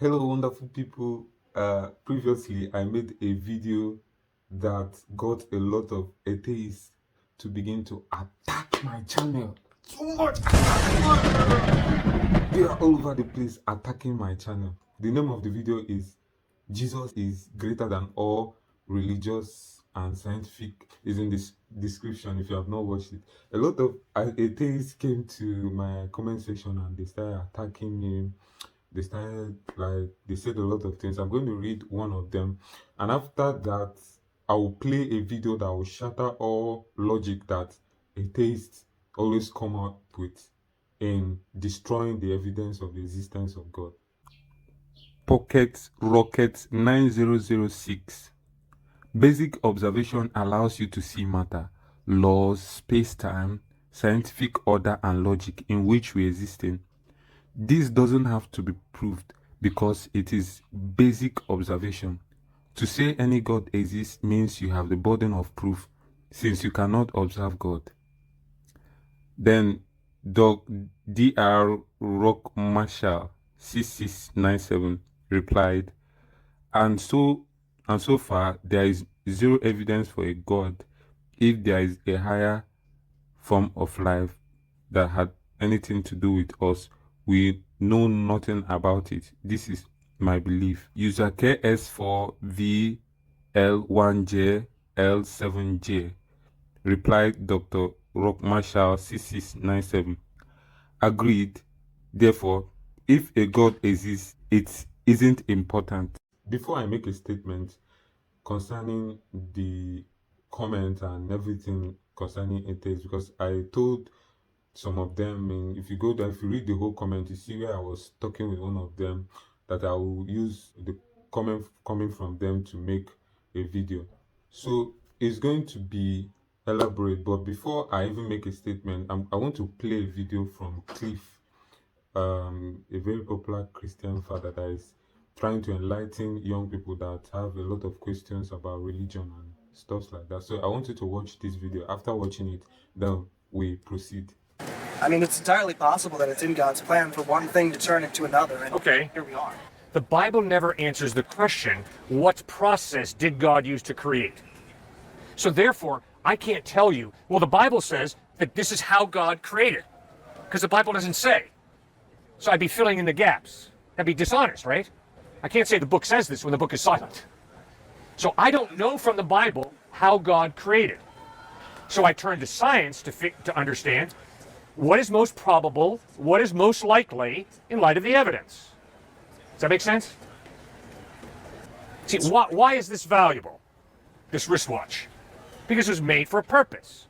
Hello, wonderful people. Previously, I made a video that got a lot of atheists to begin to attack my channel. Too much! They are all over the place attacking my channel. The name of the video is Jesus is greater than all religious and scientific. Is in this description if you have not watched it. A lot of atheists came to my comment section and they started attacking me. They started, like, they said a lot of things. I'm going to read one of them, and after that I will play a video that will shatter all logic that atheists always come up with in destroying the evidence of the existence of God. Pocket Rocket 9006. Basic observation allows you to see matter, laws, space-time, scientific order and logic in which we exist in. This doesn't have to be proved because it is basic observation. To say any God exists means you have the burden of proof, since you cannot observe God. Then Dr. Rock Marshall 6697 replied, and so far there is zero evidence for a God if there is a higher form of life that had anything to do with us. We know nothing about it. This is my belief. User KS4VL1JL7J replied Dr. Rock Marshall 6697. Agreed. Therefore, if a God exists, it isn't important. Before I make a statement concerning the comment and everything concerning atheists, because I told some of them, and if you go there, if you read the whole comment, you see where I was talking with one of them that I will use the comment coming from them to make a video. So it's going to be elaborate, but before I even make a statement, I want to play a video from Cliff, a very popular Christian father that is trying to enlighten young people that have a lot of questions about religion and stuff like that. So I want you to watch this video. After watching it, then we proceed. I mean, it's entirely possible that it's in God's plan for one thing to turn into another, and Okay. here we are. The Bible never answers the question, what process did God use to create? So therefore, I can't tell you, well, the Bible says that this is how God created, because the Bible doesn't say. So I'd be filling in the gaps. That'd be dishonest, right? I can't say the book says this when the book is silent. So I don't know from the Bible how God created. So I turn to science to understand what is most probable, what is most likely in light of the evidence. Does that make sense? See, why is this valuable, this wristwatch? Because it was made for a purpose,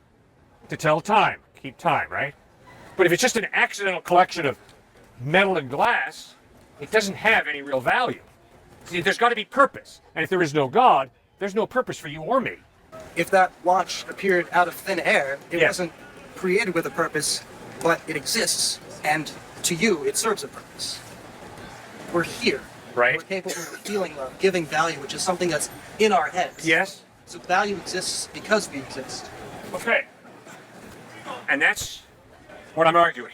to tell time, keep time, right? But if it's just an accidental collection of metal and glass, it doesn't have any real value. See, there's got to be purpose. And if there is no God, there's no purpose for you or me. If that watch appeared out of thin air, it Yeah. wasn't created with a purpose, but it exists, and to you, it serves a purpose. We're here. Right. We're capable of feeling love, giving value, which is something that's in our heads. Yes? So value exists because we exist. Okay. And that's what I'm arguing.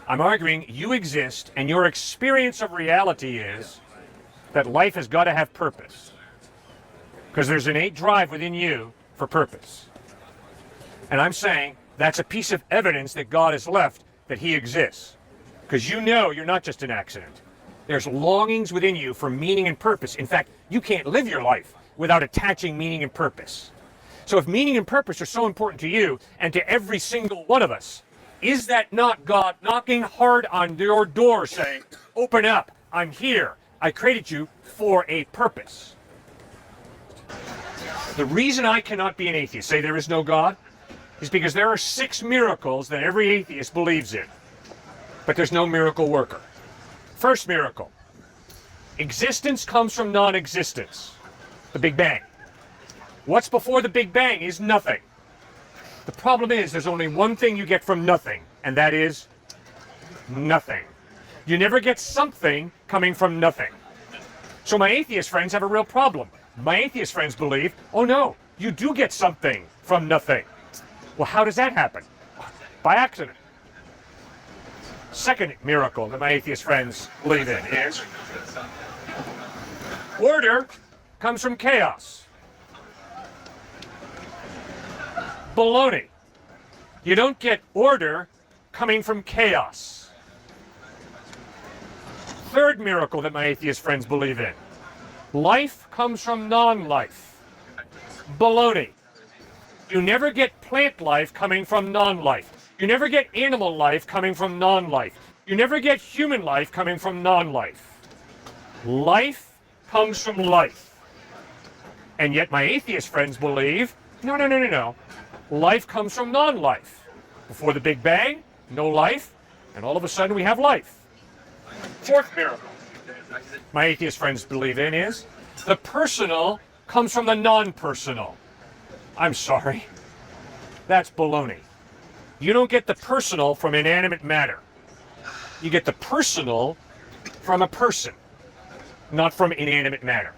I'm arguing you exist, and your experience of reality is that life has got to have purpose. Because there's an innate drive within you for purpose. And I'm saying that's a piece of evidence that God has left that he exists. Because you know you're not just an accident. There's longings within you for meaning and purpose. In fact, you can't live your life without attaching meaning and purpose. So if meaning and purpose are so important to you and to every single one of us, is that not God knocking hard on your door saying, open up, I'm here, I created you for a purpose? The reason I cannot be an atheist, say there is no God, is because there are 6 miracles that every atheist believes in. But there's no miracle worker. First miracle, existence comes from non-existence, the Big Bang. What's before the Big Bang is nothing. The problem is there's only one thing you get from nothing, and that is nothing. You never get something coming from nothing. So my atheist friends have a real problem. My atheist friends believe, oh no, you do get something from nothing. Well, how does that happen? By accident. Second miracle that my atheist friends believe in is order comes from chaos. Baloney. You don't get order coming from chaos. Third miracle that my atheist friends believe in. Life comes from non-life. Baloney. You never get plant life coming from non-life. You never get animal life coming from non-life. You never get human life coming from non-life. Life comes from life. And yet my atheist friends believe, no. Life comes from non-life. Before the Big Bang, no life, and all of a sudden we have life. Fourth miracle my atheist friends believe in is the personal comes from the non-personal. I'm sorry. That's baloney. You don't get the personal from inanimate matter. You get the personal from a person, not from inanimate matter.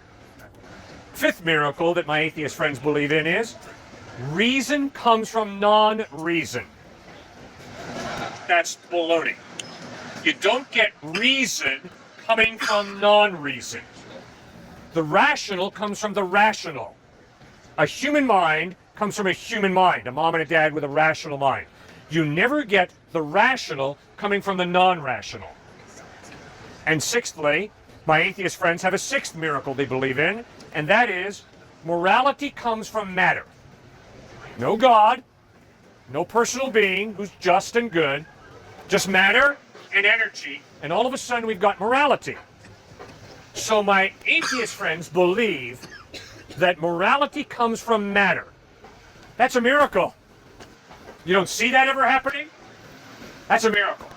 Fifth miracle that my atheist friends believe in is reason comes from non-reason. That's baloney. You don't get reason coming from non-reason. The rational comes from the rational. A human mind comes from a human mind, a mom and a dad with a rational mind. You never get the rational coming from the non-rational. And sixthly, my atheist friends have a sixth miracle they believe in, and that is morality comes from matter. No God, no personal being who's just and good, just matter and energy, and all of a sudden we've got morality. So my atheist friends believe that morality comes from matter. That's a miracle. You don't see that ever happening? That's a miracle.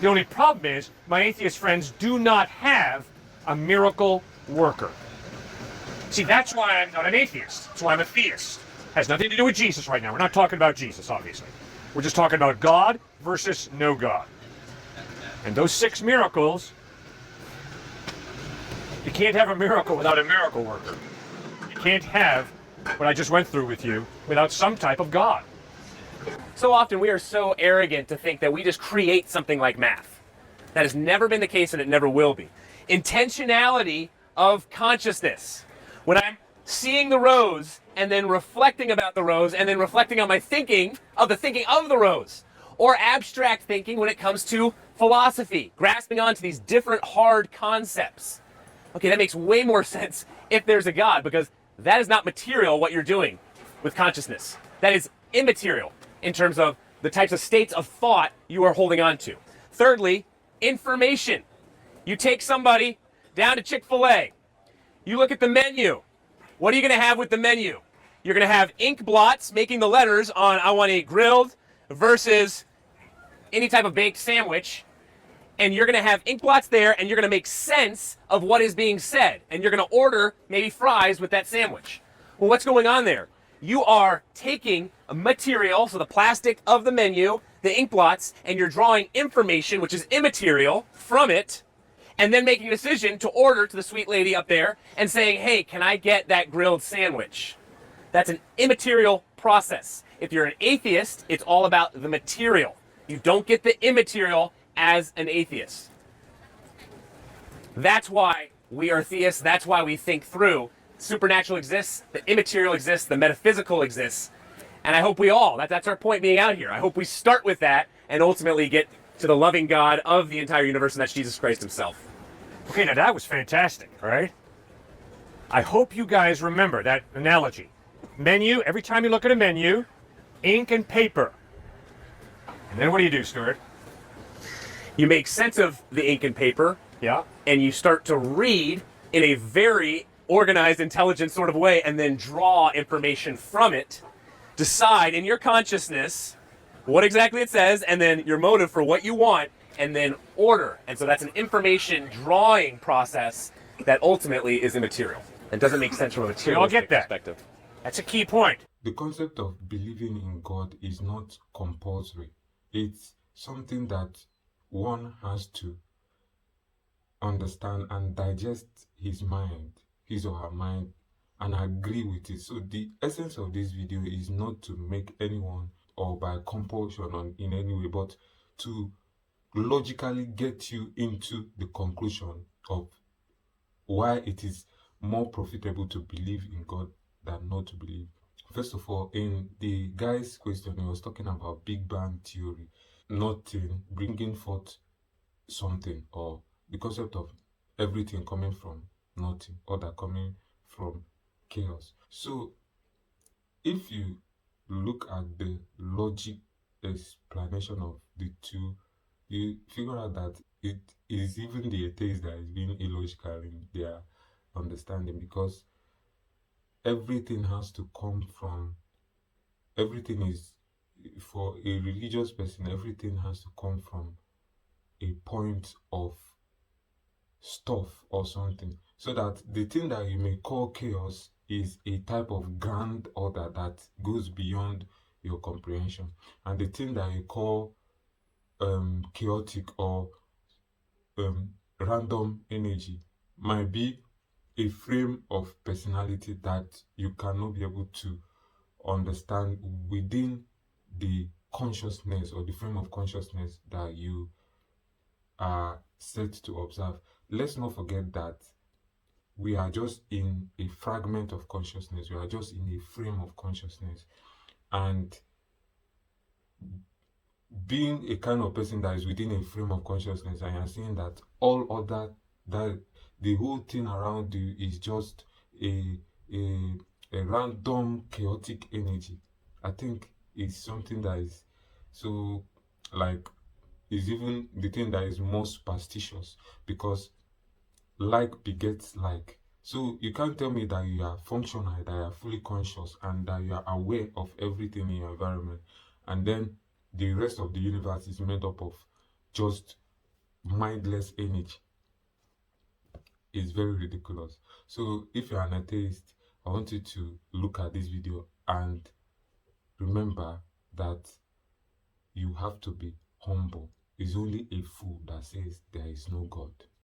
The only problem is my atheist friends do not have a miracle worker. See, that's why I'm not an atheist. That's why I'm a theist. Has nothing to do with Jesus right now. We're not talking about Jesus, obviously. We're just talking about God versus no God. And those 6 miracles, you can't have a miracle without a miracle worker. You can't have what I just went through with you without some type of God. So often we are so arrogant to think that we just create something like math. That has never been the case and it never will be. Intentionality of consciousness. When I'm seeing the rose and then reflecting about the rose and then reflecting on my thinking of the rose. Or abstract thinking when it comes to philosophy, grasping onto these different hard concepts. Okay, that makes way more sense if there's a God, because that is not material what you're doing with consciousness. That is immaterial in terms of the types of states of thought you are holding on to. Thirdly, information. You take somebody down to Chick-fil-A. You look at the menu. What are you going to have with the menu? You're going to have ink blots making the letters on I want to eat grilled versus any type of baked sandwich. And you're going to have ink blots there, and you're going to make sense of what is being said. And you're going to order maybe fries with that sandwich. Well, what's going on there? You are taking a material, so the plastic of the menu, the ink blots, and you're drawing information, which is immaterial, from it, and then making a decision to order to the sweet lady up there and saying, hey, can I get that grilled sandwich? That's an immaterial process. If you're an atheist, it's all about the material. You don't get the immaterial as an atheist. That's why we are theists. That's why we think through. Supernatural exists, the immaterial exists, the metaphysical exists. And I hope we all, that's our point being out here. I hope we start with that and ultimately get to the loving God of the entire universe, and that's Jesus Christ himself. Okay, now that was fantastic, all right? I hope you guys remember that analogy. Menu, every time you look at a menu, ink and paper. And then what do, Stuart? You make sense of the ink and paper, Yeah. and you start to read in a very organized, intelligent sort of way, and then draw information from it, decide in your consciousness what exactly it says, and then your motive for what you want, and then order. And so that's an information drawing process that ultimately is immaterial and doesn't make sense from a We all materialistic get that. perspective. That's a key point. The concept of believing in God is not compulsory. It's something that one has to understand and digest his or her mind, and agree with it. So the essence of this video is not to make anyone or by compulsion in any way, but to logically get you into the conclusion of why it is more profitable to believe in God than not to believe. First of all, in the guy's question, he was talking about Big Bang theory, nothing bringing forth something, or the concept of everything coming from nothing, or that coming from chaos. So if you look at the logic explanation of the two, you figure out that it is even the atheist that is being illogical in their understanding, because everything has to come from, everything is, for a religious person, everything has to come from a point of stuff or something, so that the thing that you may call chaos is a type of grand order that goes beyond your comprehension, and the thing that you call chaotic or random energy might be a frame of personality that you cannot be able to understand within the consciousness or the frame of consciousness that you are set to observe. Let's not forget that we are just in a fragment of consciousness, we are just in a frame of consciousness, and being a kind of person that is within a frame of consciousness, and you're seeing that all other, that the whole thing around you is just a a, a random chaotic energy, I think is something that is so, like, is even the thing that is most superstitious, because like begets like. So you can't tell me that you are functional, that you are fully conscious, and that you are aware of everything in your environment, and then the rest of the universe is made up of just mindless energy. It's very ridiculous. So if you're an atheist, I want you to look at this video and remember that you have to be humble. It's only a fool that says there is no God.